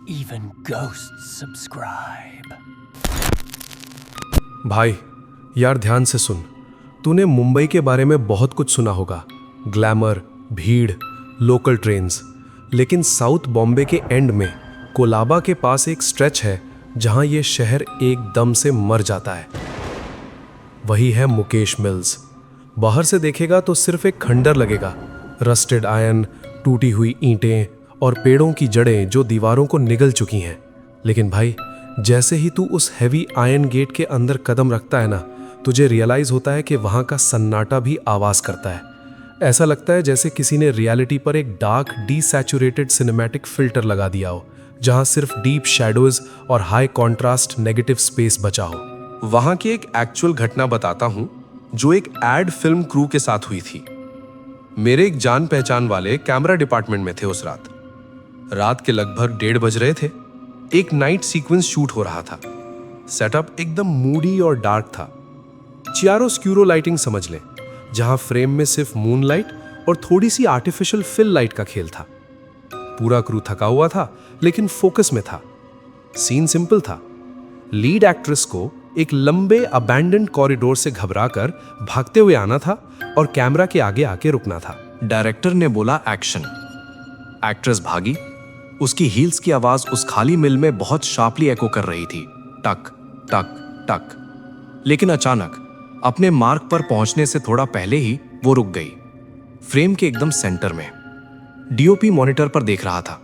Even ghosts subscribe. भाई यार ध्यान से सुन। तूने मुंबई के बारे में बहुत कुछ सुना होगा, ग्लैमर, भीड़, लोकल ट्रेन्स। लेकिन साउथ बॉम्बे के एंड में कोलाबा के पास एक स्ट्रेच है जहां ये शहर एकदम से मर जाता है। वही है मुकेश मिल्स। बाहर से देखेगा तो सिर्फ एक खंडर लगेगा, रस्टेड आयरन, टूटी हुई ईंटें और पेड़ों की जड़ें जो दीवारों को निगल चुकी हैं। लेकिन भाई, जैसे ही तू उस हैवी आयरन गेट के अंदर कदम रखता है ना, तुझे रियलाइज होता है कि वहाँ का सन्नाटा भी आवाज़ करता है। ऐसा लगता है जैसे किसी ने रियलिटी पर एक डार्क डीसैचुरेटेड सिनेमैटिक फिल्टर लगा दिया हो, जहाँ सिर्फ डीप शैडोज और हाई कॉन्ट्रास्ट नेगेटिव स्पेस बचा हो। वहाँ की एक एक्चुअल घटना बताता हूँ जो एक एड फिल्म क्रू के साथ हुई थी। मेरे एक जान पहचान वाले कैमरा डिपार्टमेंट में थे उस रात के लगभग 1:30 बज रहे थे। एक नाइट सीक्वेंस शूट हो रहा था। सेटअप एकदम मूडी और डार्क था। चियारोस्क्यूरो लाइटिंग समझ लें, जहां फ्रेम में सिर्फ मूनलाइट और थोड़ी सी आर्टिफिशियल फिल लाइट का खेल था। पूरा क्रू थका हुआ था लेकिन फोकस में था। सीन सिंपल था। लीड एक्ट्रेस को एक लंबे अबैंडन्ड कॉरिडोर से घबराकर भागते हुए आना था और कैमरा के आगे आके रुकना था। डायरेक्टर ने बोला एक्शन। एक्ट्रेस भागी। उसकी हील्स की आवाज उस खाली मिल में बहुत शार्पली एको कर रही थी, टक टक टक। लेकिन अचानक अपने मार्क पर पहुंचने से थोड़ा पहले ही वो रुक गई, फ्रेम के एकदम सेंटर में। डीओपी मॉनिटर पर देख रहा था।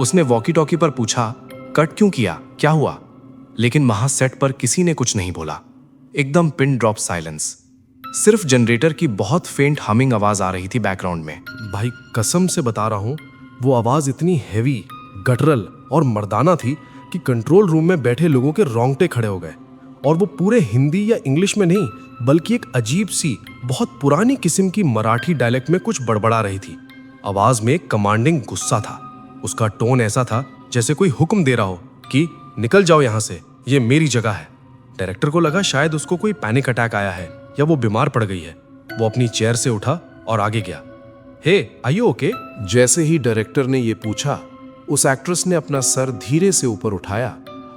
उसने वॉकी टॉकी पर पूछा, कट क्यों किया, क्या हुआ? लेकिन वहां सेट पर किसी ने कुछ नहीं बोला। एकदम पिन ड्रॉप साइलेंस। सिर्फ जनरेटर की बहुत फेंट हमिंग आवाज आ रही थी बैकग्राउंड में। भाई कसम से बता रहा हूं, वो आवाज इतनी हैवी, गटरल और मर्दाना थी कि कंट्रोल रूम में बैठे लोगों के रोंगटे खड़े हो गए। और वो पूरे हिंदी या इंग्लिश में नहीं, बल्कि एक अजीब सी बहुत पुरानी किस्म की मराठी डायलेक्ट में कुछ बड़बड़ा रही थी। आवाज में कमांडिंग गुस्सा था। उसका टोन ऐसा था जैसे कोई हुक्म दे रहा हो कि निकल जाओ यहां से, ये मेरी जगह है। डायरेक्टर को लगा शायद उसको कोई पैनिक अटैक आया है या वो बीमार पड़ गई है। वो अपनी चेयर से उठा और आगे गया। हे, आर यू ओके? जैसे ही डायरेक्टर ने ये पूछा, उस एक्ट्रेस ने अपना सर धीरे से ऊपर उठाया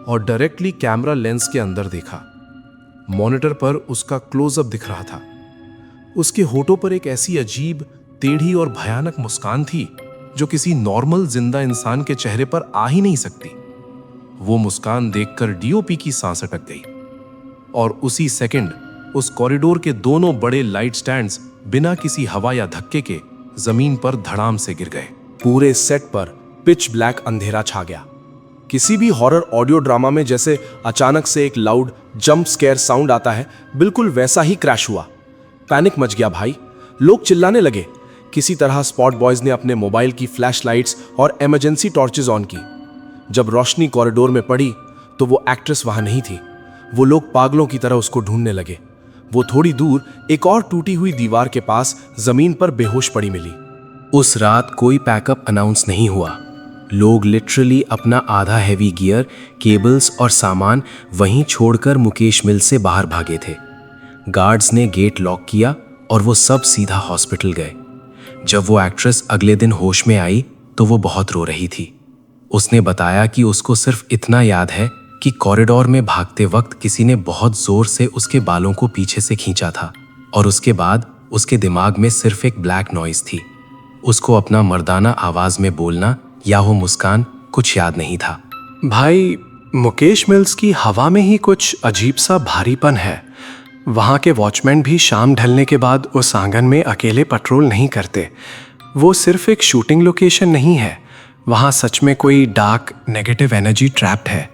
और डायरेक्टली कैमरा लेंस के अंदर देखा। मॉनिटर पर उसका क्लोजअप दिख रहा था। उसके होठों पर एक ऐसी अजीब, टेढ़ी और भयानक मुस्कान थी जो किसी नॉर्मल जिंदा इंसान के चेहरे पर आ ही नहीं सकती। वो मुस्कान देखकर डीओपी की सांस अटक गई और उसी सेकंड उस कॉरिडोर के दोनों बड़े लाइट स्टैंड्स बिना किसी हवा या धक्के के जमीन पर धड़ाम से गिर गए। पूरे सेट पर पिच ब्लैक अंधेरा छा गया। किसी भी हॉरर ऑडियो ड्रामा में जैसे अचानक से एक लाउड जंप स्केयर साउंड आता है, बिल्कुल वैसा ही क्रैश हुआ। पैनिक मच गया भाई। लोग चिल्लाने लगे। किसी तरह स्पॉट बॉयज ने अपने मोबाइल की फ्लैश लाइट्स और इमरजेंसी टॉर्चेज ऑन की। जब रोशनी कॉरिडोर में पड़ी तो वो एक्ट्रेस वहां नहीं थी। वो लोग पागलों की तरह उसको ढूंढने लगे। वो थोड़ी दूर एक और टूटी हुई दीवार के पास जमीन पर बेहोश पड़ी मिली। उस रात कोई पैकअप अनाउंस नहीं हुआ। लोग लिटरली अपना आधा हैवी गियर, केबल्स और सामान वहीं छोड़कर मुकेश मिल से बाहर भागे थे। गार्ड्स ने गेट लॉक किया और वो सब सीधा हॉस्पिटल गए। जब वो एक्ट्रेस अगले दिन होश में आई तो वो बहुत रो रही थी। उसने बताया कि उसको सिर्फ इतना याद है कि कॉरिडोर में भागते वक्त किसी ने बहुत जोर से उसके बालों को पीछे से खींचा था और उसके बाद उसके दिमाग में सिर्फ एक ब्लैक नॉइज थी। उसको अपना मर्दाना आवाज में बोलना या वो मुस्कान कुछ याद नहीं था। भाई, मुकेश मिल्स की हवा में ही कुछ अजीब सा भारीपन है। वहाँ के वॉचमैन भी शाम ढलने के बाद उस आंगन में अकेले पेट्रोल नहीं करते। वो सिर्फ एक शूटिंग लोकेशन नहीं है, वहाँ सच में कोई डार्क नेगेटिव एनर्जी ट्रैप्ड है।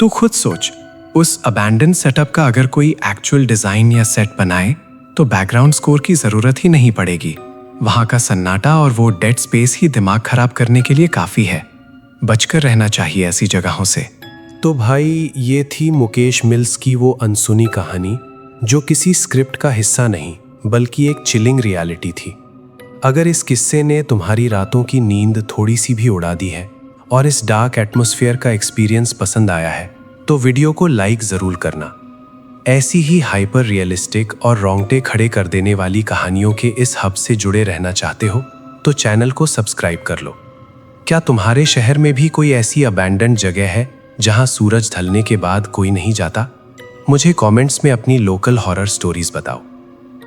तू खुद सोच, उस अबैंडन सेटअप का अगर कोई एक्चुअल डिजाइन या सेट बनाए तो बैकग्राउंड स्कोर की जरूरत ही नहीं पड़ेगी। वहाँ का सन्नाटा और वो डेड स्पेस ही दिमाग खराब करने के लिए काफी है। बचकर रहना चाहिए ऐसी जगहों से। तो भाई, ये थी मुकेश मिल्स की वो अनसुनी कहानी जो किसी स्क्रिप्ट का हिस्सा नहीं बल्कि एक चिलिंग रियलिटी थी। अगर इस किस्से ने तुम्हारी रातों की नींद थोड़ी सी भी उड़ा दी है और इस डार्क एटमॉस्फेयर का एक्सपीरियंस पसंद आया है तो वीडियो को लाइक ज़रूर करना। ऐसी ही हाइपर रियलिस्टिक और रोंगटे खड़े कर देने वाली कहानियों के इस हब से जुड़े रहना चाहते हो तो चैनल को सब्सक्राइब कर लो। क्या तुम्हारे शहर में भी कोई ऐसी अबैंडन्ड जगह है जहां सूरज ढलने के बाद कोई नहीं जाता? मुझे कमेंट्स में अपनी लोकल हॉरर स्टोरीज बताओ।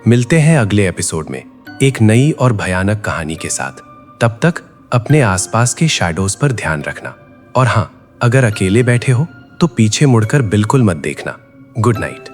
मिलते हैं अगले एपिसोड में एक नई और भयानक कहानी के साथ। तब तक अपने आसपास के शैडोज पर ध्यान रखना, और हाँ, अगर अकेले बैठे हो तो पीछे मुड़कर बिल्कुल मत देखना। Good night.